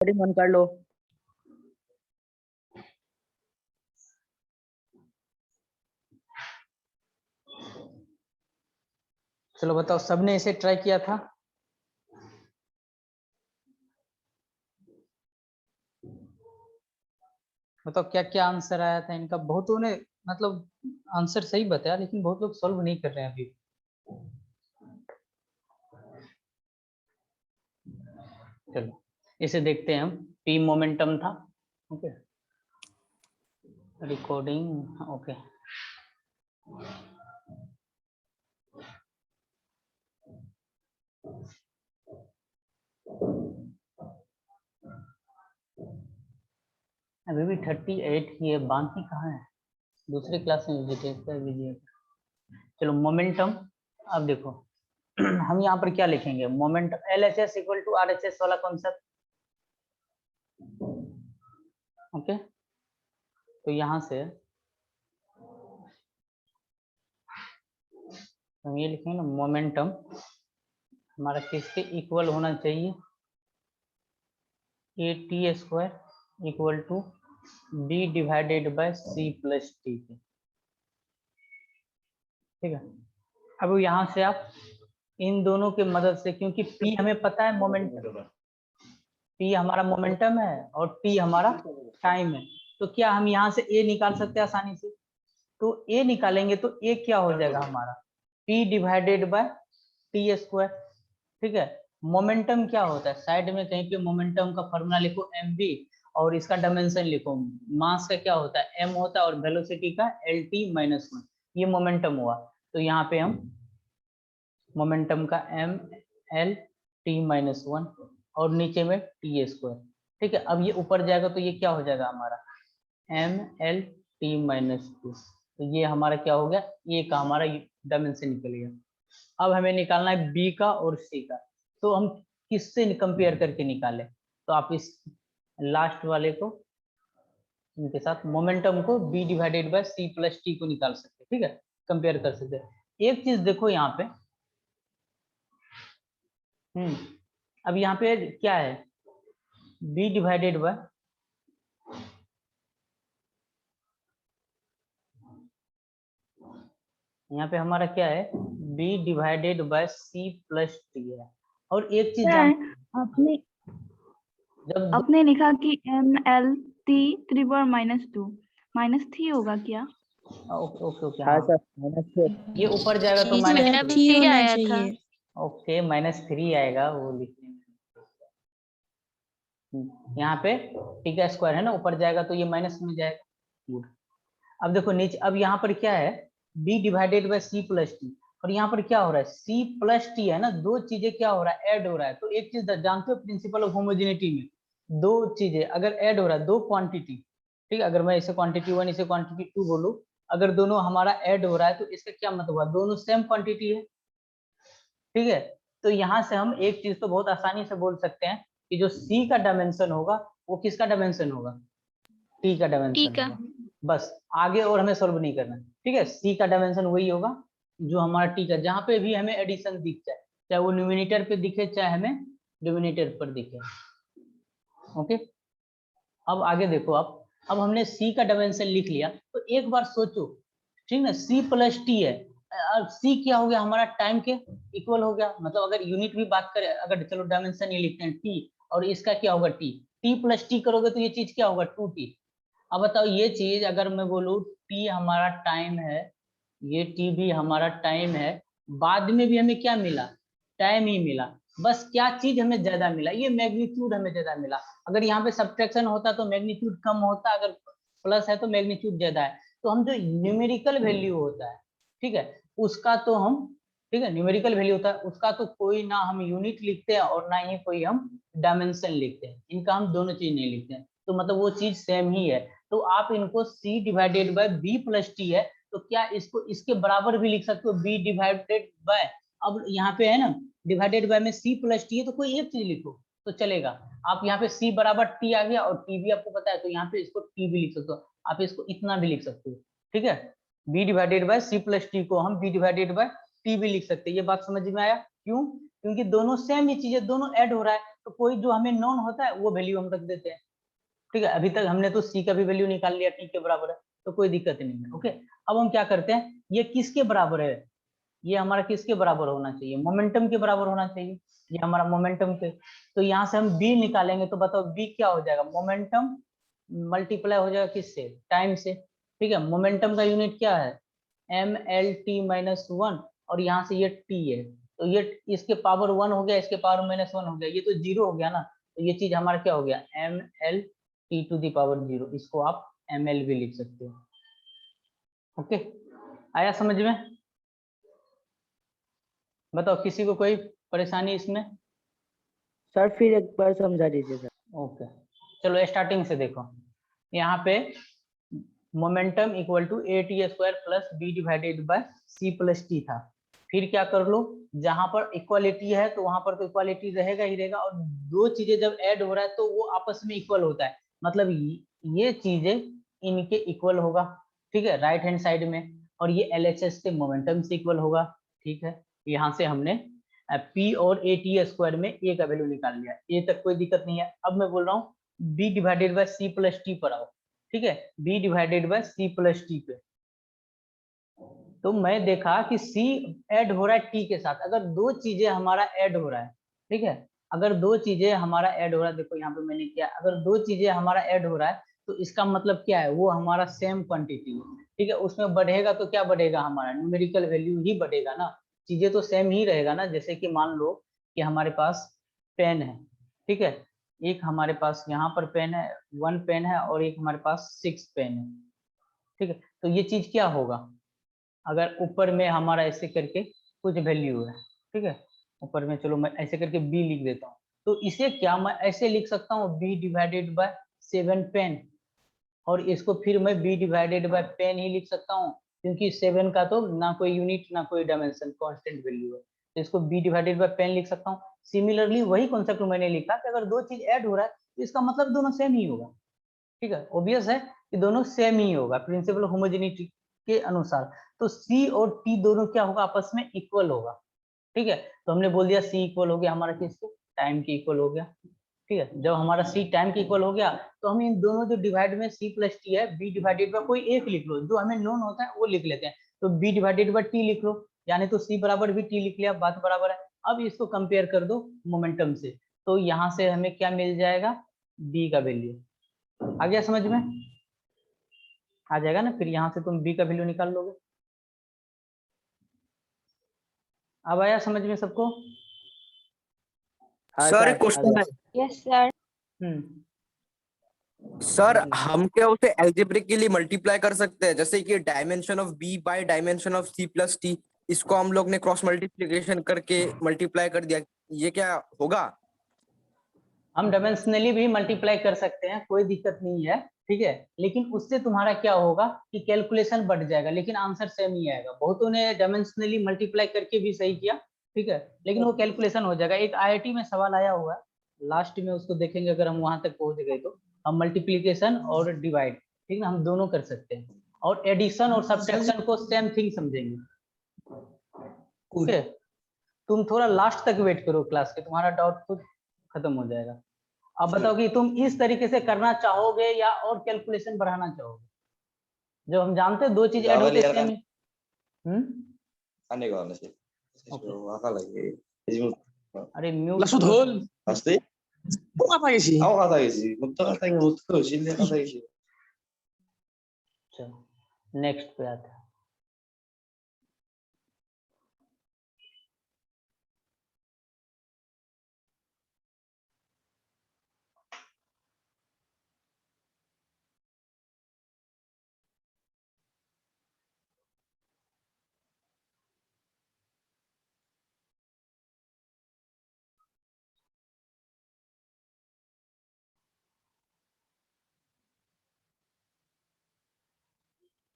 मन कर लो। चलो बताओ, सबने इसे ट्राई किया था? बताओ क्या क्या आंसर आया था इनका। बहुतों ने मतलब आंसर सही बताया, लेकिन बहुत लोग सॉल्व नहीं कर रहे हैं अभी। चलो इसे देखते हैं हम। पी मोमेंटम था। Okay, recording okay. अभी भी 38 ही है, बाकी कहाँ है? दूसरी क्लास में विजिट कर लीजिएगा। चलो मोमेंटम, अब देखो हम यहाँ पर क्या लिखेंगे? Momentum LHS equal to RHS वाला कॉन्सेप्ट। ओके, तो यहाँ से हम ये लिखेंगे ना, मोमेंटम हमारा किसके इक्वल होना चाहिए? AT² equal to B divided by C plus T के। ठीक है, अब यहाँ से आप इन दोनों के मदद से, क्योंकि P हमें पता है मोमेंटम, P हमारा मोमेंटम है और T हमारा टाइम है, तो क्या हम यहाँ से A निकाल सकते हैं आसानी से? तो A निकालेंगे तो A क्या हो जाएगा हमारा? P divided by T²। ठीक है, मोमेंटम क्या होता है? साइड में कहीं पे मोमेंटम का फॉर्मूला लिखो mv, और इसका डायमेंशन लिखो। मास का क्या होता है? m होता है, और वेलोसिटी का LT-1। ये मोमेंटम हुआ, तो यहाँ पे हम मोमेंटम का MLT-1 और नीचे में T²। ठीक है, अब ये ऊपर जाएगा तो ये क्या हो जाएगा हमारा? MLT-2। तो ये हमारा क्या हो गया? ये का हमारा डायमेंशन निकल गया। अब हमें निकालना है B का और C का, तो हम किससे कंपेयर करके निकालें? तो आप इस लास्ट वाले को, इनके साथ मोमेंटम को B divided by C plus T को निकाल सकते हैं। ठीक है, कंपेयर कर सकते हैं। एक चीज देखो यहाँ पे, अब यहाँ पे क्या है? B डिवाइडेड बाय, यहाँ पे हमारा क्या है? B divided by C plus T है। और एक चीज आपने लिखा कि MLT3/-2 -3 होगा क्या? ओके ओके ओके, हाँ हाँ सर, ये ऊपर जाएगा तो मेरा भी -3 3 आया था। ओके, -3 आएगा, वो लिखने में। यहाँ पे T² है ना, ऊपर जाएगा तो ये माइनस में जाएगा। गुड। अब देखो नीचे, अब यहाँ पर क्या है? B divided by C plus T, और यहाँ पर क्या हो रहा है? C प्लस T है ना, दो चीजें क्या हो रहा है? ऐड हो रहा है। तो एक चीज जानते हो प्रिंसिपल ऑफ होमोजेनिटी में, दो चीजें अगर ऐड हो रहा है, दो क्वांटिटी, ठीक है, अगर मैं इसे क्वांटिटी 1 इसे क्वांटिटी 2 बोलूं, अगर दोनों हमारा ऐड हो रहा है तो इसका क्या मतलब हुआ? दोनों सेम क्वांटिटी है। ठीक है, तो यहाँ से हम एक चीज तो बहुत आसानी से बोल सकते हैं कि जो C का डायमेंशन होगा वो किसका डायमेंशन होगा? T का डायमेंशन होगा। बस आगे और हमें सॉल्व नहीं करना। ठीक है, C का डायमेंशन वही होगा जो हमारा T का, जहाँ पे भी हमें एडिशन दिख जाए, चाहे वो न्यूमिनेटर पे दिखे चाहे हमें डिनोमिनेटर पर दिखे। ओके, अब आगे देखो आप, अब हमने C का डायमेंशन लिख लिया, तो एक बार सोचो, ठीक ना, C प्लस T है, अब C क्या हो गया हमारा? टाइम के इक्वल हो गया। मतलब अगर यूनिट भी बात करें, अगर चलो डायमेंशन ये लिखते हैं T, और इसका क्या होगा? T प्लस T करोगे तो ये चीज क्या होगा? 2T। अब बताओ ये चीज अगर मैं बोलूँ T हमारा टाइम है, ये T भी हमारा टाइम है, बाद में भी हमें क्या मिला? टाइम ही मिला। बस क्या चीज हमें ज्यादा मिला? ये मैग्नीट्यूड हमें ज्यादा मिला। अगर यहाँ पे सब्ट्रैक्शन होता तो मैग्नीट्यूड कम होता, अगर प्लस है तो मैग्नीट्यूड ज्यादा है। तो हम जो न्यूमेरिकल वैल्यू होता है, ठीक है, उसका तो हम, ठीक है, न्यूमेरिकल वैल्यू होता है उसका तो कोई ना हम यूनिट लिखते हैं और ना ही कोई हम डायमेंशन लिखते हैं, इनका हम दोनों चीज नहीं लिखते हैं। तो मतलब वो चीज सेम ही है। तो आप इनको C divided by B plus T है, तो क्या इसको इसके बराबर भी लिख सकते हो? B डिवाइडेड बाय, अब यहाँ पे है ना डिवाइडेड बाय में C प्लस T है, तो कोई एक चीज लिखो तो चलेगा। आप यहाँ पे C बराबर T आ गया और T भी आपको पता है, तो यहाँ पे इसको T भी लिख सकते हो, आप इसको इतना भी लिख सकते हो। ठीक है, B divided by C plus T को हम B डिवाइडेड बाय T भी लिख सकते हैं। ये बात समझ में आया? क्यों? क्योंकि दोनों सेम ही चीजें, दोनों ऐड हो रहा है, तो कोई जो हमें नोन होता है वो वैल्यू हम रख देते हैं। ठीक है, अभी तक हमने तो सी का भी वैल्यू निकाल लिया, टी के बराबर है, तो कोई दिक्कत नहीं है। ओके, अब हम क्या करते हैं, ये किसके बराबर है, ये हमारा किसके बराबर होना चाहिए, मोमेंटम के बराबर होना चाहिए, ये हमारा मोमेंटम के। तो यहाँ से हम बी निकालेंगे, तो बताओ बी क्या हो जाएगा, मोमेंटम मल्टीप्लाई हो जाएगा किससे, टाइम से। ठीक है, मोमेंटम का यूनिट क्या है, M L T minus one, और यहाँ से ये टी है, तो ये इसके पावर 1 हो गया, इसके पावर -1 हो गया, ये तो 0 हो गया ना, तो ये चीज हमारा क्या हो गया, M L T to the power 0, इसको आप एम एल भी लिख सकते हो। ओके, आया समझ में, बताओ किसी को कोई परेशानी इसमें। सर फिर एक बार समझा दीजिए सर। ओके, चलो स्टार्टिंग से देखो, यहाँ पे momentum equal to A T square plus B divided by C plus T था। फिर क्या कर लो, जहां पर इक्वालिटी है तो वहां पर तो इक्वालिटी रहेगा ही रहेगा, और दो चीजें जब ऐड हो रहा है तो वो आपस में इक्वल होता है, मतलब ये चीजें इनके इक्वल होगा। ठीक है, राइट हैंड साइड में, और ये एलएचएस के मोमेंटम से इक्वल होगा। ठीक है, यहाँ से हमने पी और ए टी स्क्वायर में ए का वैल्यू निकाल लिया, ए तक कोई दिक्कत नहीं है। अब मैं बोल रहा हूँ B divided by C plus T पर आओ। ठीक है, b divided by C plus T पे, तो मैं देखा कि c ऐड हो रहा है t के साथ। अगर दो चीजें हमारा ऐड हो रहा है, ठीक है, अगर दो चीजें हमारा ऐड हो रहा है, देखो यहाँ पे मैंने किया, अगर दो चीजें हमारा ऐड हो रहा है तो इसका मतलब क्या है, वो हमारा सेम क्वांटिटी है। ठीक है, उसमें बढ़ेगा तो क्या बढ़ेगा, हमारा न्यूमेरिकल वैल्यू ही बढ़ेगा ना, चीजें तो सेम ही रहेगा ना। जैसे कि मान लो कि हमारे पास पेन है, ठीक है, एक हमारे पास यहाँ पर पेन है, 1 पेन है, और एक हमारे पास 6 पेन है। ठीक है, तो ये चीज क्या होगा, अगर ऊपर में हमारा ऐसे करके कुछ वैल्यू है, ठीक है, ऊपर में चलो मैं ऐसे करके b लिख देता हूँ, तो इसे क्या मैं ऐसे लिख सकता हूँ b डिवाइडेड बाय 7 पेन, और इसको फिर मैं b डिवाइडेड बाय पेन ही लिख सकता हूँ, क्योंकि 7 का तो ना कोई यूनिट ना कोई डायमेंशन, कांस्टेंट वैल्यू है, तो इसको b डिवाइडेड बाय पेन लिख सकता हूँ। सिमिलरली वही कॉन्सेप्ट मैंने लिखा कि अगर दो चीज ऐड हो रहा है तो इसका मतलब दोनों सेम ही होगा। ठीक है, ऑब्वियस है कि दोनों सेम ही होगा प्रिंसिपल होमोजेनिटी के अनुसार, तो C और T दोनों क्या होगा, आपस में इक्वल होगा। ठीक है, तो हमने बोल दिया C इक्वल हो गया हमारा किसके, टाइम के इक्वल हो गया। ठीक है, जब हमारा C टाइम के इक्वल हो गया तो हम इन दोनों जो डिवाइड में C प्लस टी है, B डिवाइडेड बाय कोई एक लिख लो, जो हमें नोन होता है वो लिख लेते हैं, तो B डिवाइडेड बाय T लिख लो, यानी तो C बराबर भी T लिख लिया, बात बराबर है। अब इसको कंपेयर कर दो मोमेंटम से, तो यहाँ से हमें क्या मिल जाएगा, B का वैल्यू आ गया समझ में, आ जाएगा ना, फिर यहाँ से तुम b का वैल्यू निकाल लोगे। अब आया समझ में सबको। हाँ सर सर, क्वेश्चन है यस सर। सर, हम क्या उसे एल्जेब्रिकली मल्टीप्लाई कर सकते हैं, जैसे कि dimension of B by dimension of C plus T, इसको हम लोग ने क्रॉस मल्टीप्लिकेशन करके मल्टीप्लाई कर दिया, ये क्या होगा? हम डायमेंशनली भी मल्टीप्लाई कर सकते हैं, कोई दिक्कत नहीं है। ठीक है, लेकिन उससे तुम्हारा क्या होगा कि कैलकुलेशन बढ़ जाएगा, लेकिन आंसर सेम ही आएगा। बहुतों ने डायमेंशनली मल्टीप्लाई करके भी सही किया, ठीक है, लेकिन वो कैलकुलेशन हो जाएगा। एक आईआईटी में सवाल आया हुआ है, लास्ट में उसको देखेंगे, अगर हम वहां तक पहुंच गए तो हम मल्टीप्लीकेशन और डिवाइड, ठीक ना, हम दोनों कर सकते हैं, और एडिशन और सब्ट्रैक्शन को सेम थिंग समझेंगे। ओके, तुम थोड़ा लास्ट तक वेट करो क्लास के, तुम्हारा डाउट खुद खत्म हो जाएगा। अब बताओ कि तुम इस तरीके से करना चाहोगे या और कैलकुलेशन बढ़ाना चाहोगे, जब हम जानते हैं दो चीज ऐड होते हैं सेम। अरे mute Langsung hol. Pasti? Kok kata sih? Aku kata sih, betul kata yang betul sih, dia kata sih. चलो नेक्स्ट पे आते हैं।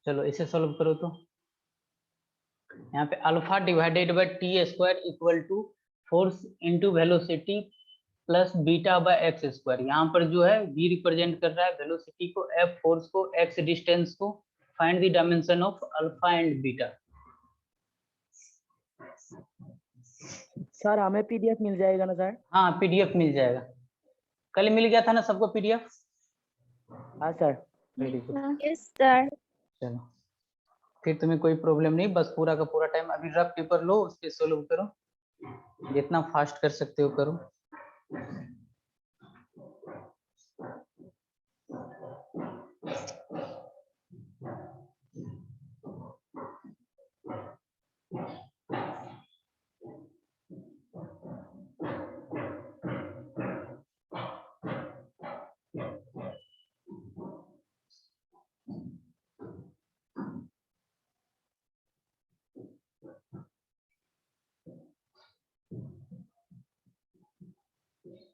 चलो इसे सॉल्व करो, तो यहाँ पे alpha divided by T square equal to force into velocity plus beta by x square. यहाँ पर जो है v रिप्रेजेंट कर रहा है वेलोसिटी को, f फोर्स को, x डिस्टेंस को। Find the dimension of alpha and beta. Sir हमें पीडीएफ मिल जाएगा ना सर? हाँ पीडीएफ मिल जाएगा, कल मिल गया था ना सबको पीडीएफ। हाँ sir. Very good, yes sir. चलो फिर तुम्हें कोई प्रॉब्लम नहीं, बस पूरा का पूरा टाइम अभी रफ पेपर लो, उस पे सोल्व करो, जितना फास्ट कर सकते हो करो।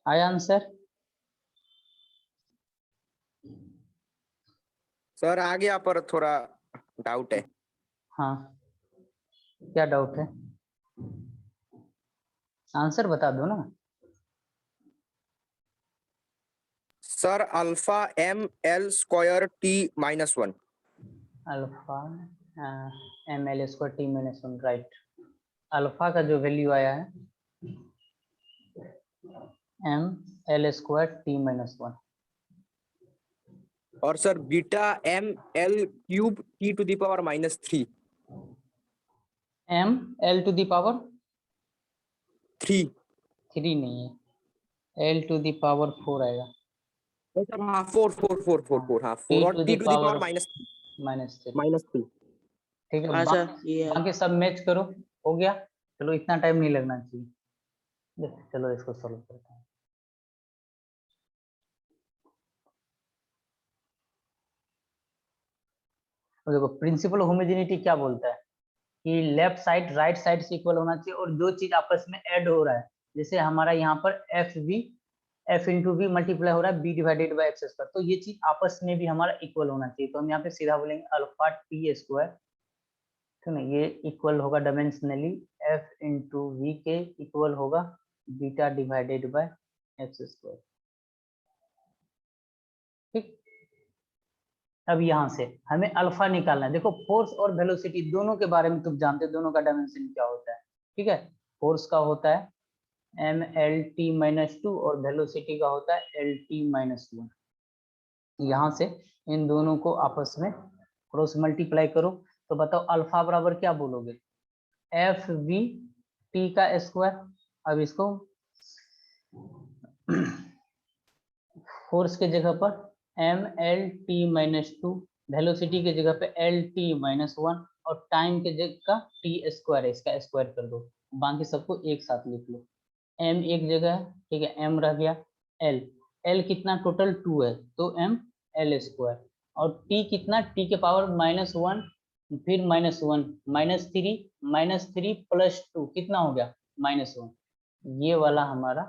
आया आंसर? सर आ गया पर थोड़ा डाउट है। हाँ क्या डाउट है, आंसर बता दो ना। Sir alpha M L square T -1। Alpha M L square T minus one, right. Alpha का जो वैल्यू आया है M L square T minus one, और sir beta M L cube T to the power -3। M L to the power 3। 3 नहीं है, L to the power 4 आएगा। Sir हाँ 4 हाँ 4 और टी टू द पावर -3, -3। ठीक है। हाँ सर ये है। बाकी सब मैच करो, हो गया। चलो इतना टाइम नहीं लगना चाहिए, चलो इसको सॉल्व करते हैं। तो देखो प्रिंसिपल होमोजेनिटी क्या बोलता है कि लेफ्ट साइड राइट साइड से इक्वल होना चाहिए, और जो चीज आपस में ऐड हो रहा है, जैसे हमारा यहाँ पर एफ इंटू वी मल्टीप्लाई हो रहा है B divided by x square, तो ये चीज आपस में भी हमारा इक्वल होना चाहिए। तो हम यहाँ पे सीधा बोलेंगे अल्फा टी स्क्वायर, ठीक है, ये इक्वल होगा डायमेंशनली एफ इंटू वी के इक्वल होगा beta divided bye x square, ठीक। अब यहाँ से हमें अल्फा निकालना है। देखो फोर्स और वेलोसिटी दोनों के बारे में तुम जानते हो, दोनों का डायमेंशन क्या होता है, ठीक है। फोर्स का होता है एम एल टी -2 और वेलोसिटी का होता है एल टी -1। यहाँ से इन दोनों को आपस में क्रॉस मल्टीप्लाई करो, तो बताओ अल्फा बराबर क्या बोलोगे, एफ वी टी का स्क्वायर। अब इसको फोर्स के जगह पर एम एल टी -2, वेलोसिटी के जगह पे एल टी -1 और टाइम के जगह का टी स्क्वायर है, इसका स्क्वायर कर दो, बाकी सबको एक साथ लिख लो। एम एक जगह है, ठीक है, एम रह गया, एल एल कितना टोटल 2 है, तो एम एल स्क्वायर, और टी कितना, टी के पावर -1 फिर -1 -3 प्लस 2 कितना हो गया -1। ये वाला हमारा,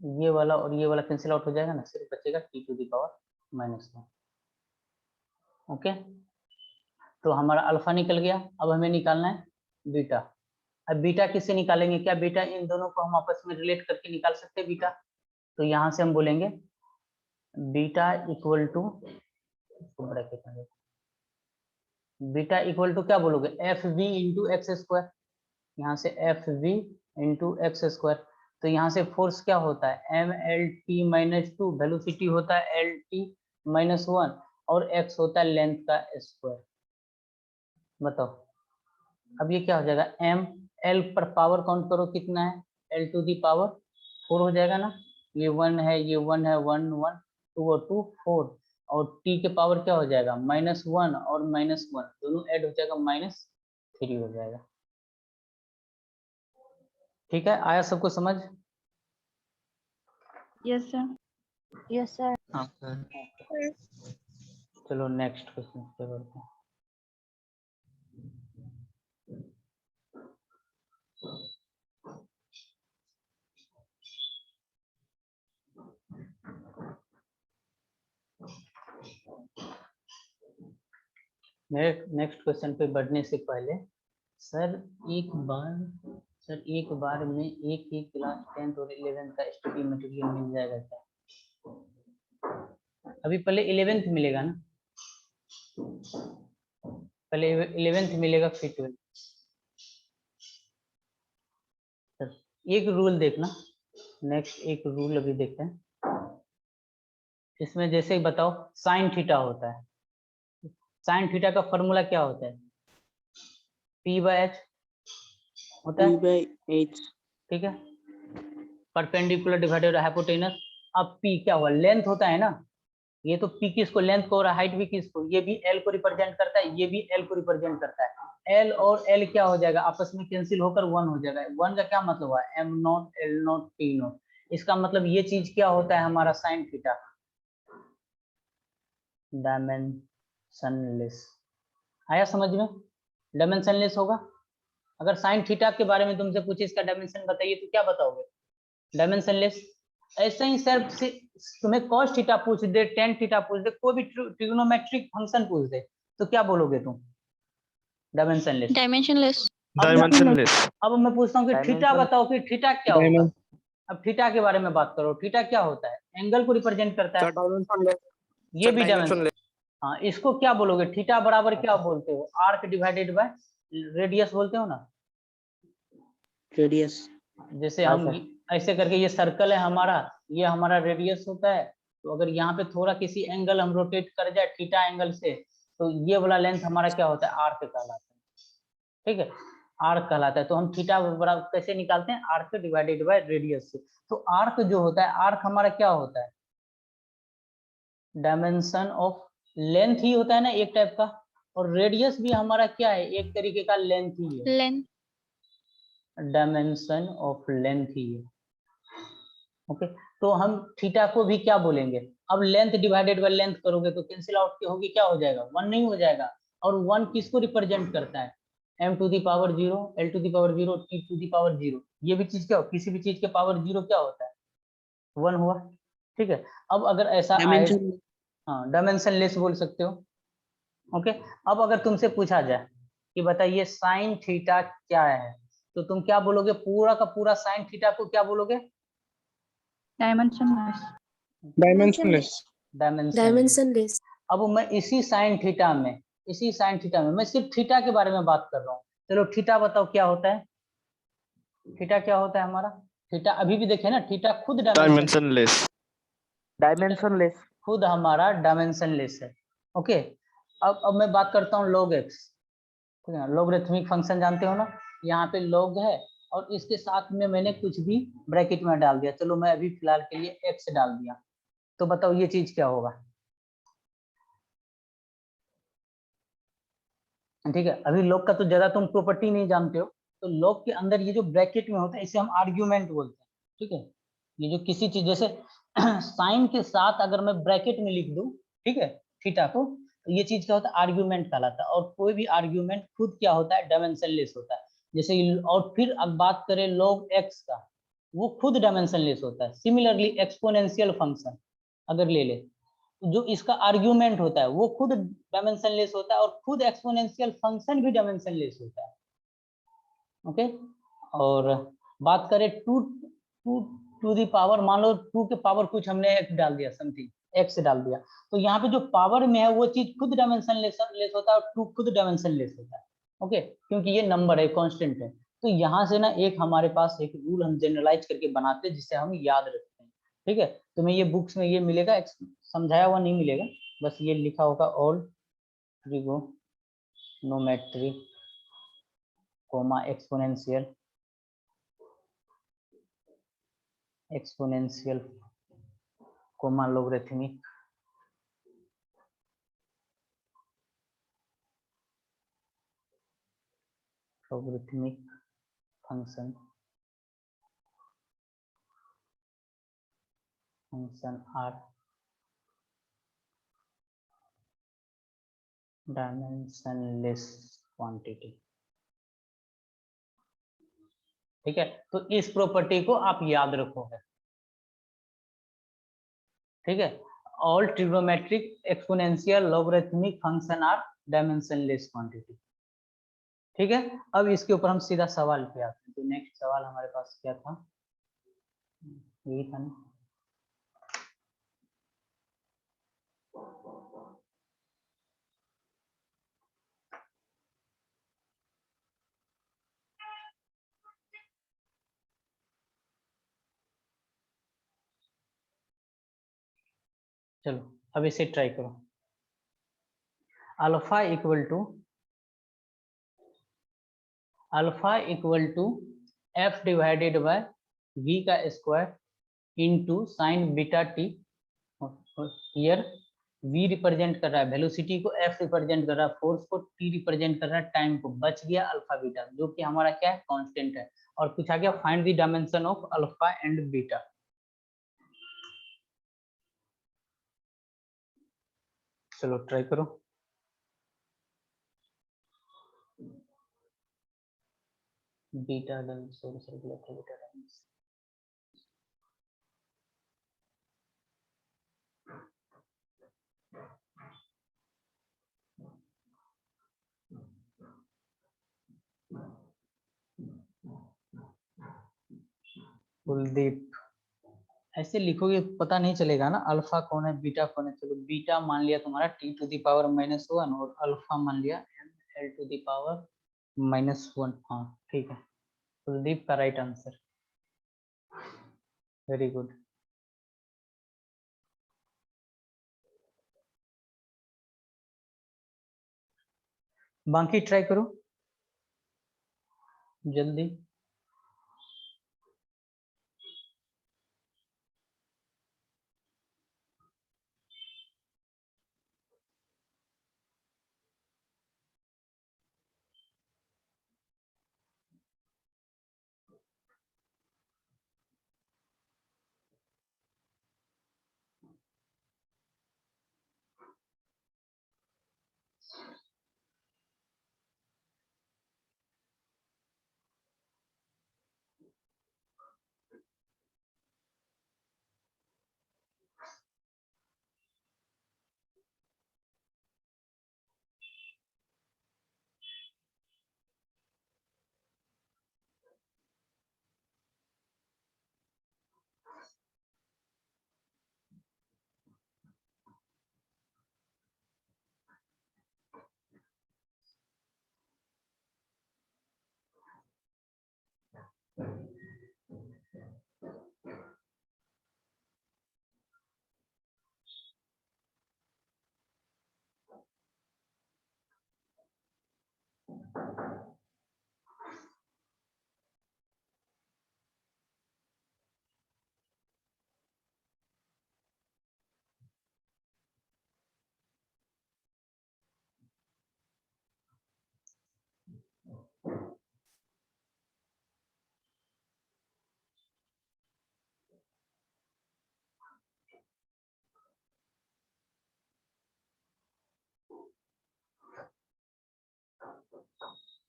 ये वाला और ये वाला कैंसिल आउट हो जाएगा ना, सिर्फ बचेगा T to the power -1। Okay, तो हमारा अल्फा निकल गया। अब हमें निकालना है बीटा। अब बीटा किससे निकालेंगे, क्या बीटा इन दोनों को हम आपस में रिलेट करके निकाल सकते हैं बीटा? तो यहाँ से हम बोलेंगे बीटा इक्वल टू, ब्रैकेट में बीटा इक्वल टू क्या बोलोगे, F V into x square, यहाँ से F V into x square. तो यहाँ से फोर्स क्या होता है एम एल टी -2, वेलोसिटी होता है एल टी -1 और एक्स होता है लेंथ का स्क्वायर। बताओ अब ये क्या हो जाएगा, एम एल पर पावर काउंट करो कितना है, एल टू दी पावर 4 हो जाएगा ना, ये 1 है, ये 1 है, 1 1 2 और 2 4, और टी के पावर क्या हो जाएगा -1 और -1 दोनों ऐड हो जाएगा -3 हो जाएगा। ठीक है, आया सबको समझ? Yes sir. Yes sir. हाँ चलो नेक्स्ट क्वेश्चन पे बढ़ते हैं। नेक्स्ट क्वेश्चन पे बढ़ने से पहले सर एक बार में एक क्लास 10th और 11th का स्टडी मटेरियल मिल जाएगा क्या? अभी पहले 11th मिलेगा ना, पहले 11th मिलेगा फिर 12th। एक रूल देखना, नेक्स्ट एक रूल अभी देखते हैं। इसमें जैसे ही बताओ साइन थीटा होता है, साइन थीटा का फॉर्मूला क्या होता है? P/h होता है, P/h। ठीक है, परपेंडिकुलर डिवाइडेड हाइपोटेनस। अब P क्या हुआ? लेंथ होता है ना, ये तो P किसको लेंथ को और हाइट भी किसको, ये भी L को रिप्रेजेंट करता है, ये भी L को रिप्रेजेंट करता है। L और L क्या हो जाएगा? आपस में कैंसिल होकर 1 हो जाएगा। 1 का क्या मतलब हुआ? m0 L0 T0। इसका मतलब ये चीज क्या होता है हमारा साइन थीटा? डायमेंशनलेस। आया समझ में? डायमेंशनलेस होगा। अगर साइन थीटा के बारे में तुमसे पूछे इसका डायमेंशन बताइए तो क्या बताओगे? डायमेंशनलेस। ऐसे ही सर तुम्हें cos थीटा पूछ दे, tan थीटा पूछ दे, कोई भी ट्रिग्नोमेट्रिक फंक्शन पूछ दे तो क्या बोलोगे तुम? डायमेंशनलेस। डायमेंशनलेस। अब मैं पूछता हूँ कि थीटा Dimension- बताओ कि थीटा क्या होगा? अब थीटा के बारे में बात करो, थीटा क्या होता है? एंगल को रिप्रेजेंट करता है, Sir, dimensionless. ये Sir, भी डायमेंशन। dimensionless. हाँ, इसको क्या बोलोगे? थीटा बराबर क्या बोलते हो? आर्क डिवाइडेड बाय रेडियस बोलते हो ना। रेडियस। जैसे हाँ हम सर। ऐसे करके, ये सर्कल है हमारा, ये हमारा रेडियस होता है, तो अगर यहाँ पे थोड़ा किसी एंगल हम रोटेट कर जाए थीटा एंगल से, तो ये वाला लेंथ हमारा क्या होता है? आर्क कहलाता है, ठीक है, आर्क कहलाता है। तो हम थीटा बराबर कैसे निकालते हैं? आर्क डिवाइडेड बाय रेडियस से। तो आर्क जो होता है, आर्क हमारा क्या होता है? डायमेंशन ऑफ लेंथ ही होता है ना एक टाइप का, और रेडियस भी हमारा क्या है? एक तरीके का लेंथ ही है, लेंथ। डायमेंशन ऑफ लेंथ ही है। ओके, तो हम थीटा को भी क्या बोलेंगे? अब लेंथ डिवाइडेड बाय लेंथ करोगे तो कैंसिल आउट होगी, क्या हो जाएगा? 1 नहीं हो जाएगा। और 1 किसको रिप्रेजेंट करता है? m⁻0, l⁻0, t⁻0। ये भी चीज क्या हो? किसी भी चीज के पावर 0 क्या होता है? 1 हुआ, ठीक है। अब अगर ऐसा आए, डायमेंशन। हाँ, डायमेंशनलेस बोल सकते हो। ओके, अब अगर तुमसे पूछा जाए कि बताइए साइन थीटा क्या है, तो तुम क्या बोलोगे? पूरा का पूरा साइन थीटा को क्या बोलोगे? डायमेंशनलेस। डायमेंशनलेस। अब मैं इसी साइन थीटा में, मैं सिर्फ थीटा के बारे में बात कर रहा हूँ। चलो थीटा बताओ क्या होता है? थीटा क्या होता है हमारा? थीटा अभी भी देखे ना, थीटा खुद डायमेंशनलेस। डायमेंशनलेस। खुद हमारा डायमेंशनलेस है। ओके, अब मैं बात करता हूँ log x, ठीक है ना, लॉगरिथमिक फंक्शन जानते हो ना, यहाँ पे log है और इसके साथ में मैंने कुछ भी ब्रैकेट में डाल दिया। चलो मैं अभी फिलहाल के लिए x डाल दिया, तो बताओ ये चीज क्या होगा? ठीक है, अभी log का तो ज्यादा तुम प्रॉपर्टी नहीं जानते हो, तो log के अंदर ये जो ब्रैकेट में होता है इसे हम आर्ग्यूमेंट बोलते हैं, ठीक है। ये जो किसी चीज जैसे साइन के साथ अगर मैं ब्रैकेट में लिख दूं, ठीक है, थीटा को, तो ये चीज क्या होता है? आर्ग्यूमेंट कहलाता है। और कोई भी आर्ग्यूमेंट खुद क्या होता है? डायमेंशनलेस होता है। जैसे और फिर अब बात करें log x का, वो खुद डायमेंशनलेस होता है। सिमिलरली एक्सपोनेंशियल फंक्शन अगर ले ले, जो इसका आर्ग्यूमेंट होता है वो खुद डायमेंशनलेस होता है, और खुद एक्सपोनेंशियल फंक्शन भी डायमेंशनलेस होता है। ओके, और बात करें to two to the power, मान लो 2 के पावर कुछ हमने x डाल दिया, समथिंग x डाल दिया, तो यहाँ पे जो पावर में है वो चीज खुद डायमेंशनलेस होता है और 2 खुद डायमेंशनलेस होता है। ओके, क्योंकि ये नंबर है, कांस्टेंट है। तो यहाँ से ना एक हमारे पास एक रूल हम जनरलाइज करके बनाते हैं जिसे हम याद रखते हैं, ठीक है। तुम्हें ये बुक्स में ये मिलेगा, समझाया हुआ नहीं मिलेगा, बस ये लिखा होगा all trigonometry comma exponential comma logarithmic function are dimensionless quantity, ठीक है। तो इस प्रॉपर्टी को आप याद रखोगे, ठीक है। All trigonometric exponential logarithmic function are dimensionless quantity, ठीक है। अब इसके ऊपर हम सीधा सवाल पे आते हैं। तो नेक्स्ट सवाल हमारे पास क्या था? यही था ना। चलो अब इसे ट्राई करो। Alpha equal to F divided by V का square into sine beta T. Here we represent कर रहा है वेलोसिटी को, एफ रिप्रेजेंट कर रहा है फोर्स को, टी रिप्रेजेंट कर रहा है टाइम को। बच गया अल्फा बीटा जो कि हमारा क्या है, कांस्टेंट है। और पूछा गया find the dimension of alpha and beta. चलो ट्राई करो। बीटा डायमेंशन कुलदीप, ऐसे लिखोगे पता नहीं चलेगा ना अल्फा कौन है बीटा कौन है। चलो बीटा मान लिया तुम्हारा टी टू दी पावर -1 और अल्फा मान लिया एल टू दी पावर -1। हाँ ठीक है, कुलदीप का राइट आंसर, वेरी गुड। बाकी ट्राई करो जल्दी।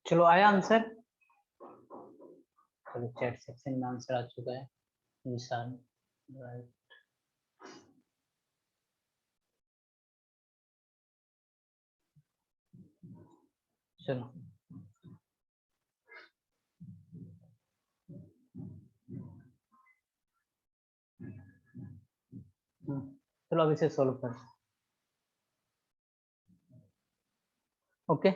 चलो आया आंसर। चलो चैट सेक्शन में आंसर आ चुका है विशाल, राइट। चलो चलो अब इसे सॉल्व कर। ओके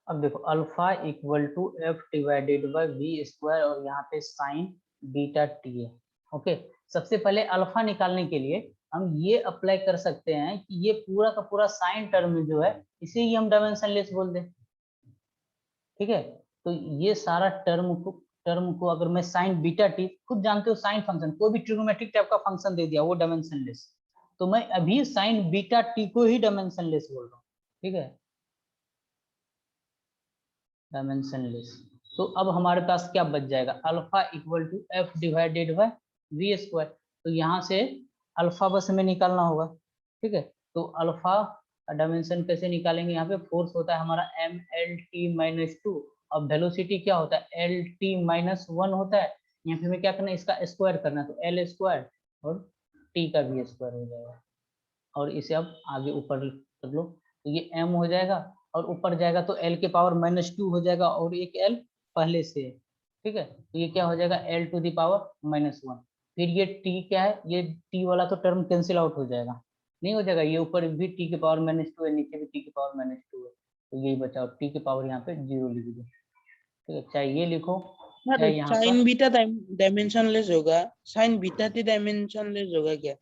अब देखो alpha equal to F divided by V square और यहाँ पे साइन बीटा टी है। ओके सबसे पहले अल्फा निकालने के लिए हम ये अप्लाई कर सकते हैं कि ये पूरा का पूरा साइन टर्म जो है इसे ही हम डायमेंशनलेस बोल दें। ठीक है, तो ये सारा टर्म को अगर मैं साइन बीटा टी, खुद जानते हो साइन फंक्शन कोई भी ट्रिग्नोमेट्रिक टाइप का फंक्शन दे दिया वो डायमेंशनलेस, तो मैं अभी साइन बीटा टी को ही डायमेंशनलेस बोल रहा हूँ। ठीक है, डायमेंशनलेस। तो अब हमारे पास क्या बच जाएगा, alpha equal to F divided by V square. तो यहाँ से अल्फा बस हमें निकालना होगा। ठीक है, तो अल्फा डायमेंशन कैसे निकालेंगे, यहाँ पे फोर्स होता है हमारा एम एल टी माइनस 2 और वेलोसिटी क्या होता है एल टी माइनस 1 होता है। यहाँ पे हमें क्या करना है, इसका स्क्वायर करना है, तो एल स्क्वायर और टी का भी स्क्वायर हो जाएगा। और इसे अब आगे ऊपर कर लो, तो ये m हो जाएगा और ऊपर जाएगा तो l के पावर -2 हो जाएगा और एक l पहले से है। ठीक है, तो ये क्या हो जाएगा l टू द पावर -1। फिर ये t क्या है, ये t वाला तो टर्म कैंसिल आउट हो जाएगा, नहीं हो जाएगा, ये ऊपर भी t के पावर -2 है, नीचे भी t के पावर -2 है, तो यही बचा और t के पावर यहाँ पे 0 लिख दो। ठीक है, चाहे ये लिखो साइन बीटा डायमेंशनलेस होगा, साइन बीटा टी डायमेंशनलेस होगा क्या?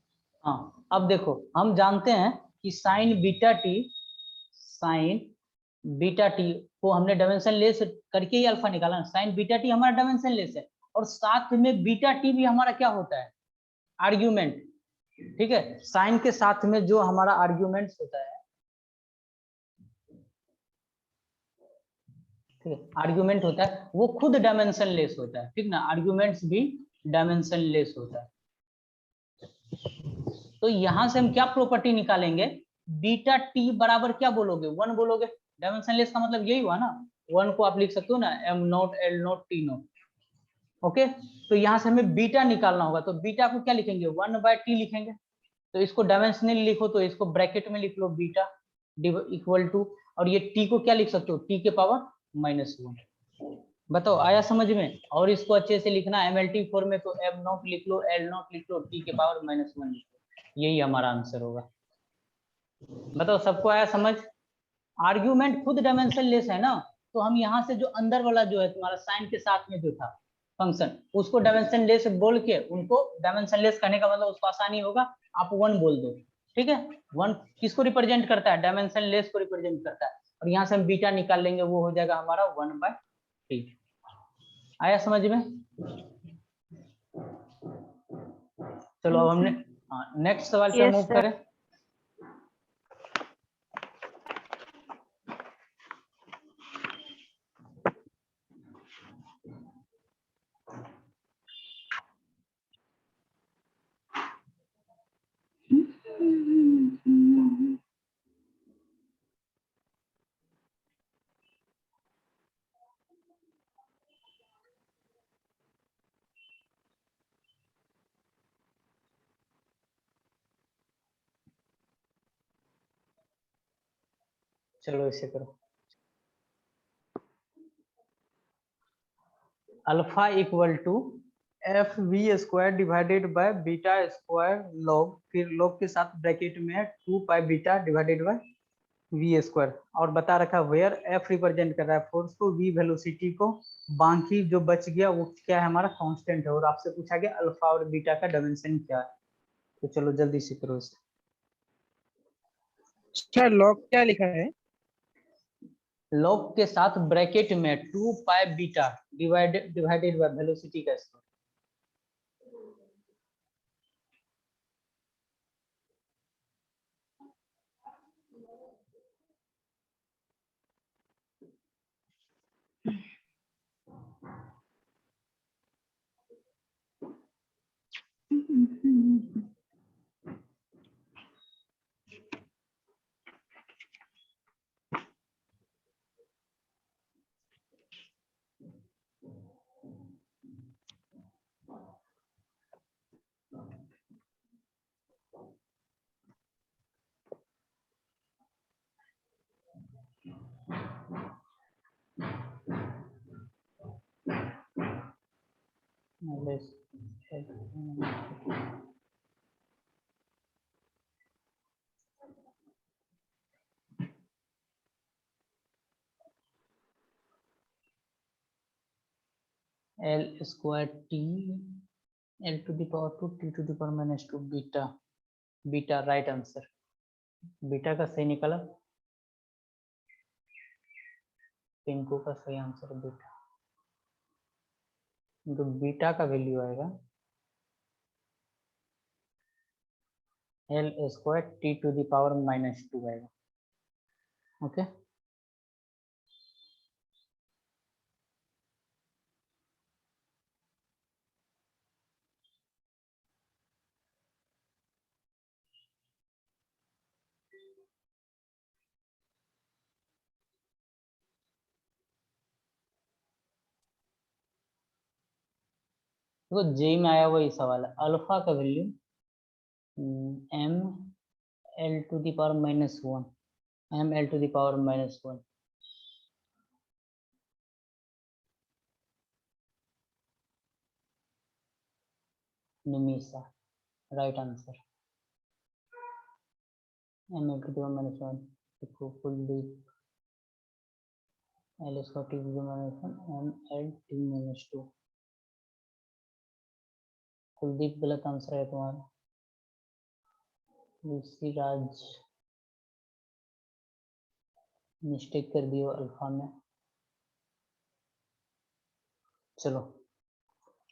हाँ अब देखो हम जानते हैं कि साइन बीटा टी को हमने डायमेंशन लेस करके ही अल्फा निकाला ना। साइन बीटा टी हमारा डायमेंशन लेस है और साथ में बीटा टी भी हमारा क्या होता है, आर्ग्यूमेंट। ठीक है, साइन के साथ में जो हमारा आर्ग्यूमेंट होता है, ठीक है, आर्ग्यूमेंट होता है वो खुद डायमेंशन लेस होता है। ठीक ना, आर्ग्यूमेंट्स भी डायमेंशन लेस होता है। तो यहां से हम क्या प्रॉपर्टी निकालेंगे, बीटा टी बराबर क्या बोलोगे, 1 बोलोगे। डायमेंशन लेस का मतलब यही हुआ ना, 1 को आप लिख सकते हो ना am naught L not T not. Okay, तो यहां से हमें बीटा निकालना होगा, तो बीटा को क्या लिखेंगे, 1/t लिखेंगे। तो इसको डायमेंशनली लिखो तो इसको ब्रैकेट में लिख लो बीटा इक्वल टू, और ये टी को क्या लिख सकते हो, टी के पावर -1। बताओ आया समझ में। और इसको अच्छे से लिखना MLT फॉर्म में, तो एम नॉट लिख लो, एल नॉट लिख लो, टी के पावर -1 लिख लो। यही हमारा आंसर होगा। बताओ सबको आया समझ। आर्ग्यूमेंट खुद डायमेंशन लेस है ना, तो हम यहाँ से जो अंदर वाला जो है तुम्हारा साइन के साथ में जो था फंक्शन, उसको डायमेंशन लेस बोल के उनको डायमेंशन लेस करने का मतलब उसको आसानी होगा, आप 1 बोल दो। ठीक है, 1 किसको रिप्रेजेंट करता है, डायमेंशन लेस को रिप्रेजेंट करता है। और यहाँ से हम बीटा निकाल लेंगे, वो हो जाएगा हमारा 1/t। आया समझ में। चलो अब हमने नेक्स्ट सवाल पे Yes, मूव sir. करें। चलो इसे करो, alpha equal to FV² divided by beta square log, फिर लॉग के साथ ब्रैकेट में 2 बीटा डिवाइडेड बाय V²। और बता रखा वेयर F रिप्रेजेंट कर रहा है फोर्स को, V वेलोसिटी को, बाकी जो बच गया वो क्या है हमारा कांस्टेंट है। और आपसे पूछा गया अल्फा और बीटा का डायमेंशन क्या है। तो चलो जल्दी से करो इसे। सर लॉग क्या लिखा है? लॉग के साथ ब्रैकेट में 2 बीटा डिवाइडेड बाय वेलोसिटी का square. L² T L⁻² T⁻² beta. Beta right answer, beta का सही निकला, पिंकू का सही आंसर बीटा। तो बीटा का वैल्यू आएगा L² T⁻² आएगा। ओके, देखो जे में आया वही सवाल है। अल्फा का value ML⁻⁻1 ML⁻⁻1 Nimisha right answer. ML⁻⁻1 देखो Kuldeep L² T⁻⁻1 ML⁻²। Kuldeep गलत आंसर है तुम्हारा। ऋषिराज मिस्टेक कर दियो अल्फा में। चलो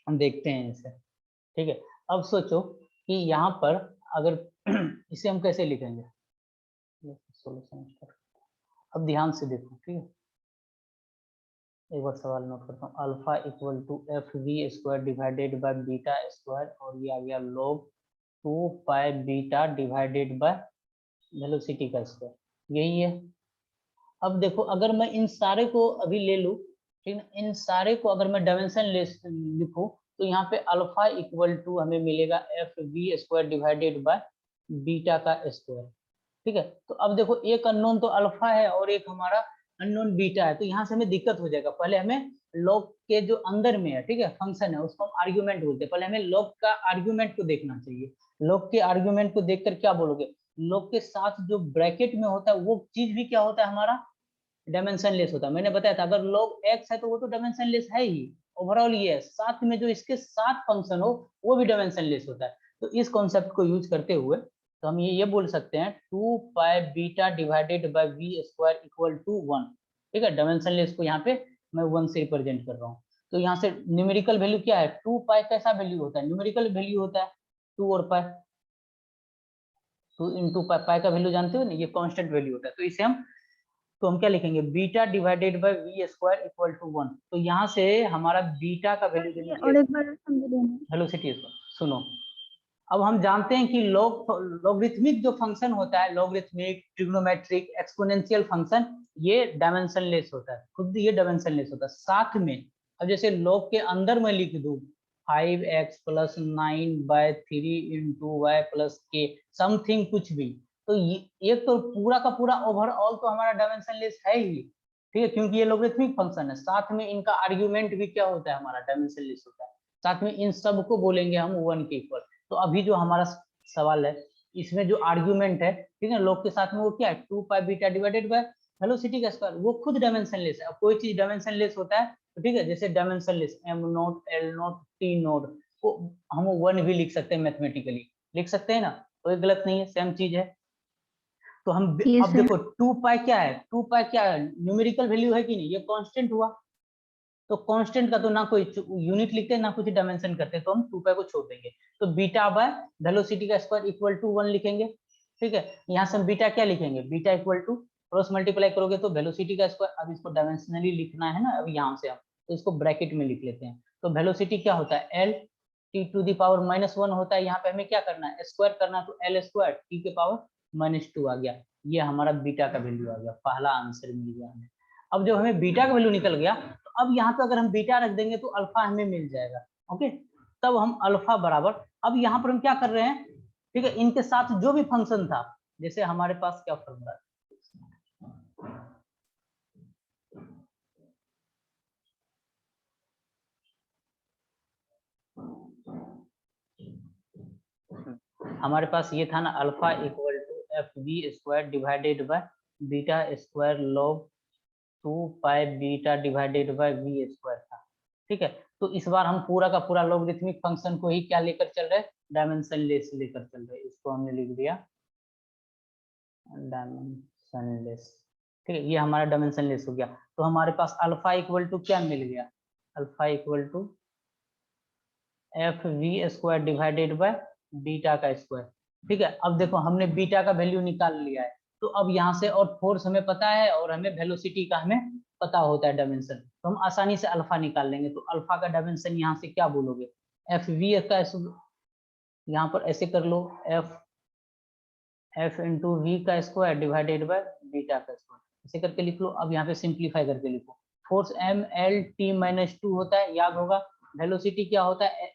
हम देखते हैं इसे, ठीक है। अब सोचो कि यहाँ पर अगर इसे हम कैसे लिखेंगे, सॉल्यूशन। अब ध्यान से देखो, ठीक है। एक बार सवाल नोट करता हूँ, alpha equal to F V square divided by beta square, और ये आ गया log 2 pi beta divided by velocity का स्क्वायर, यही है। अब देखो अगर मैं इन सारे को अभी ले लूं, ठीक है, इन सारे को अगर मैं डायमेंशन लिखूं तो यहाँ पे अल्फा इक्वल टू हमें मिलेगा F V square divided by beta का स्क्वायर, ठीक है। तो अब देखो एक अननोन तो अल्फा है और एक हमारा अननोन बीटा है, तो यहाँ से हमें दिक्कत हो जाएगा। पहले हमें लॉग के जो अंदर में है, ठीक है, फंक्शन है, उसको हम आर्ग्यूमेंट बोलते हैं। पहले हमें लॉग का आर्ग्यूमेंट को देखना चाहिए। लॉग के आर्ग्यूमेंट को देखकर क्या बोलोगे, लॉग के साथ जो ब्रैकेट में होता है वो चीज भी क्या होता है, हमारा डायमेंशनलेस होता है। मैंने बताया था अगर log x है तो वो तो डायमेंशनलेस है ही, ओवरऑल ये है, साथ में जो इसके साथ फंक्शन हो वो भी डायमेंशनलेस होता है। तो इस कॉन्सेप्ट को यूज करते हुए तो हम ये बोल सकते हैं 2 pi beta divided by V square equal to 1, ठीक है। डायमेंशनलेस को यहाँ पे मैं 1 से रिप्रेजेंट कर रहा हूँ। तो यहाँ से न्यूमेरिकल वैल्यू क्या है, 2 पाई कैसा वैल्यू होता है, न्यूमेरिकल वैल्यू होता है 2 और पाई, 2 इंटू पाई का वैल्यू जानते हो ना, ये कांस्टेंट वैल्यू होता है। तो इसे हम क्या लिखेंगे, beta divided by V square equal to 1। तो यहाँ से हमारा बीटा का वैल्यू देने के और लिए एक बार समझ लेना। वेलोसिटी है, सुनो। अब हम जानते हैं कि लॉगरिथमिक जो फंक्शन होता है, लॉगरिथमिक, ट्रिग्नोमेट्रिक, एक्सपोनेंशियल फंक्शन, ये डायमेंशनलेस होता है, खुद ये डायमेंशनलेस होता है। साथ में अब जैसे लॉग के अंदर मैं लिख दूं 5x plus 9/3 into y plus k something कुछ भी, तो ये एक तो पूरा का पूरा ओवरऑल तो हमारा डायमेंशनलेस है ही, ठीक है, क्योंकि ये लॉगरिथमिक फंक्शन है। साथ में इनका आर्ग्यूमेंट भी क्या होता है, हमारा डायमेंशनलेस होता है। साथ में इन सब को बोलेंगे हम 1 के इक्वल। तो अभी जो हमारा सवाल है इसमें जो आर्ग्यूमेंट है, ठीक है, लॉग के साथ में वो क्या है, 2 pi beta divided by velocity का स्क्वायर, वो खुद डायमेंशनलेस है। अब कोई चीज डायमेंशनलेस होता है तो ठीक है, जैसे dimensionless m not l not t not को हम 1 भी लिख सकते हैं, मैथमेटिकली लिख सकते हैं ना, कोई गलत नहीं है, सेम चीज है। तो हम Yes, अब sir. देखो 2 पाई क्या है, 2 पाई क्या है, न्यूमेरिकल वैल्यू है कि नहीं, ये कांस्टेंट हुआ। तो कांस्टेंट का तो ना कोई यूनिट लिखते हैं ना कुछ डायमेंशन करते हैं, तो हम 2 पाई को छोड़ देंगे। तो बीटा बाय वेलोसिटी का स्क्वायर इक्वल टू 1 लिखेंगे, ठीक है। यहाँ से हम बीटा क्या लिखेंगे, beta equal to cross multiply करोगे तो वेलोसिटी का स्क्वायर। अब इसको डायमेंशनली लिखना है ना, अब यहाँ से हम तो इसको ब्रैकेट में लिख लेते हैं। तो वेलोसिटी क्या होता है, L T to the power -1 होता है। यहाँ पे हमें क्या करना है, स्क्वायर करना, तो एल स्क्वायर टी के पावर -2 आ गया। ये हमारा बीटा का वैल्यू आ गया, पहला आंसर मिल गया हमें। अब जब हमें बीटा का वैल्यू निकल गया तो अब यहाँ पे अगर हम बीटा रख देंगे तो अल्फा हमें मिल जाएगा, ओके। तब हम अल्फा बराबर, अब यहाँ पर हम क्या कर रहे हैं, ठीक है, इनके साथ जो भी फंक्शन था, जैसे हमारे पास क्या फॉर्मूला, हमारे पास ये था ना, alpha equal to F V square divided by beta square log 2 pi beta divided by V square था, ठीक है। तो इस बार हम पूरा का पूरा लॉगरिथमिक फंक्शन को ही क्या लेकर चल रहे हैं, डायमेंशनलेस लेकर चल रहे हैं। इसको हमने लिख दिया डायमेंशनलेस, ठीक है, ये हमारा डायमेंशनलेस हो गया। तो हमारे पास अल्फा इक्वल टू क्या मिल गया, alpha equal to F V square divided by beta का स्क्वायर, ठीक है। अब देखो हमने बीटा का वैल्यू निकाल लिया है, तो अब यहाँ से और फोर्स हमें पता है और हमें वेलोसिटी का हमें पता होता है डायमेंशन, तो हम आसानी से अल्फा निकाल लेंगे। तो अल्फा का डायमेंशन यहाँ से क्या बोलोगे, एफ वी का, यहाँ पर ऐसे कर लो, एफ इंटू वी का स्क्वायर डिवाइडेड बाय बीटा का स्क्वायर, ऐसे करके लिख लो। अब यहाँ पे सिंप्लीफाई करके लिखो, फोर्स एम एल टी -2 होता है, याद होगा। वेलोसिटी क्या होता है,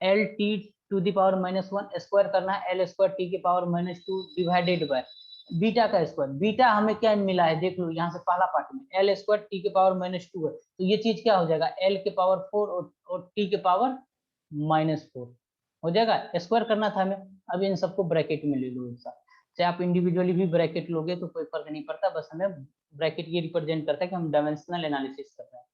L T to the power -1, square करना है एल स्क्वायर टी के पावर -2 डिवाइडेड बाय बीटा का स्क्वायर। बीटा हमें क्या मिला है, देख लो यहाँ से पहला पार्ट में एल स्क्वायर टी के पावर -2 है, तो ये चीज क्या हो जाएगा, एल के पावर 4 और टी के पावर -4 हो जाएगा, स्क्वायर करना था हमें। अब इन सबको ब्रैकेट में ले लो एक साथ, चाहे आप इंडिविजुअली भी ब्रैकेट लोगे तो कोई फर्क नहीं पड़ता, बस हमें ब्रैकेट ये रिप्रेजेंट करता है कि हम डायमेंशनल एनालिसिस कर रहे हैं।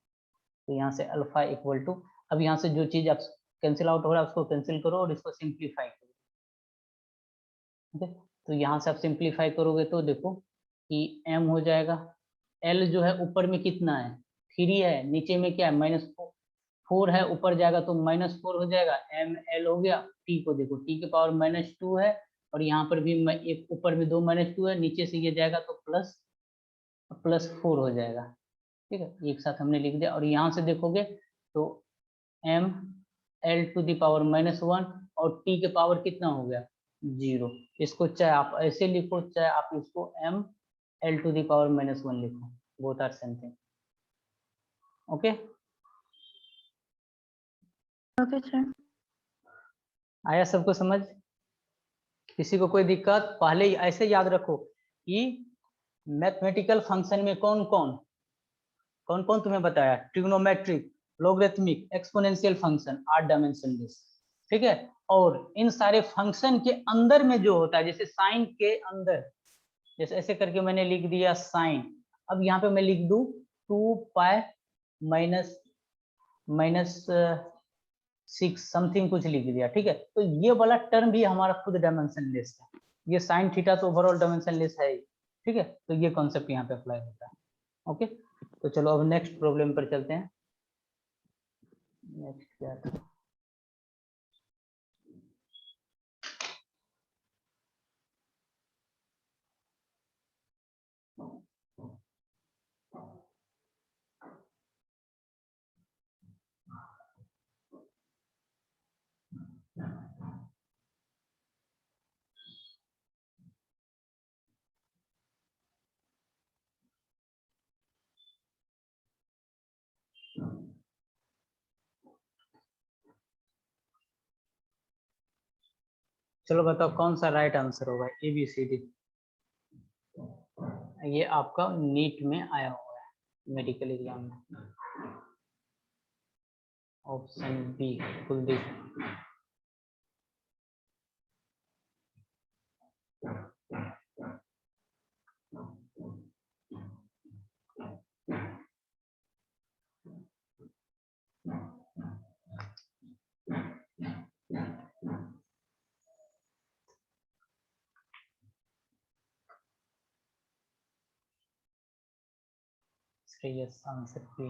तो यहाँ से अल्फा इक्वल टू, अब यहाँ से जो चीज आप कैंसिल आउट हो रहा है उसको कैंसिल करो और इसको सिंप्लीफाई करो, ठीक है। तो यहाँ से आप सिंप्लीफाई करोगे तो देखो कि m हो जाएगा, l जो है ऊपर में कितना है 3 है, नीचे में क्या है -4 है, ऊपर जाएगा तो -4 हो जाएगा, ml हो गया। t को देखो t के पावर -2 है, और यहाँ पर भी एक ऊपर में 2 -2 है, नीचे से ये जाएगा तो +4 हो जाएगा। ठीक है, एक साथ हमने लिख दिया। और यहाँ से देखोगे तो m l to the power -1 और t के पावर कितना हो गया 0। इसको चाहे आप ऐसे लिखो, चाहे आप इसको m l to the power -1 लिखो, both are same thing. Okay, okay sir. आया सबको समझ? किसी को कोई दिक्कत? पहले ही ऐसे याद रखो कि मैथमेटिकल फंक्शन में कौन कौन तुम्हें बताया, trigonometric, logarithmic, exponential function, 8 dimensionless. ठीक है, और इन सारे फंक्शन के अंदर में जो होता है, जैसे साइन के अंदर, जैसे ऐसे करके मैंने लिख दिया साइन, अब यहाँ पे मैं लिख दूं 2 पाई माइनस 6 समथिंग कुछ लिख दिया। ठीक है, तो ये वाला टर्म भी हमारा खुद डायमेंशनलेस है, ये साइन थीटा तो ओवरऑल डायमेंशनलेस है ही। ठीक है, तो ये कॉन्सेप्ट यहाँ पे अप्लाई होता है। ओके, तो चलो अब नेक्स्ट प्रॉब्लम पर चलते हैं। नेक्स्ट क्या था? चलो बताओ कौन सा राइट आंसर होगा, ABCD। ये आपका नीट में आया हुआ है मेडिकल एग्जाम में। Option B Kuldeep. Yes, answer B.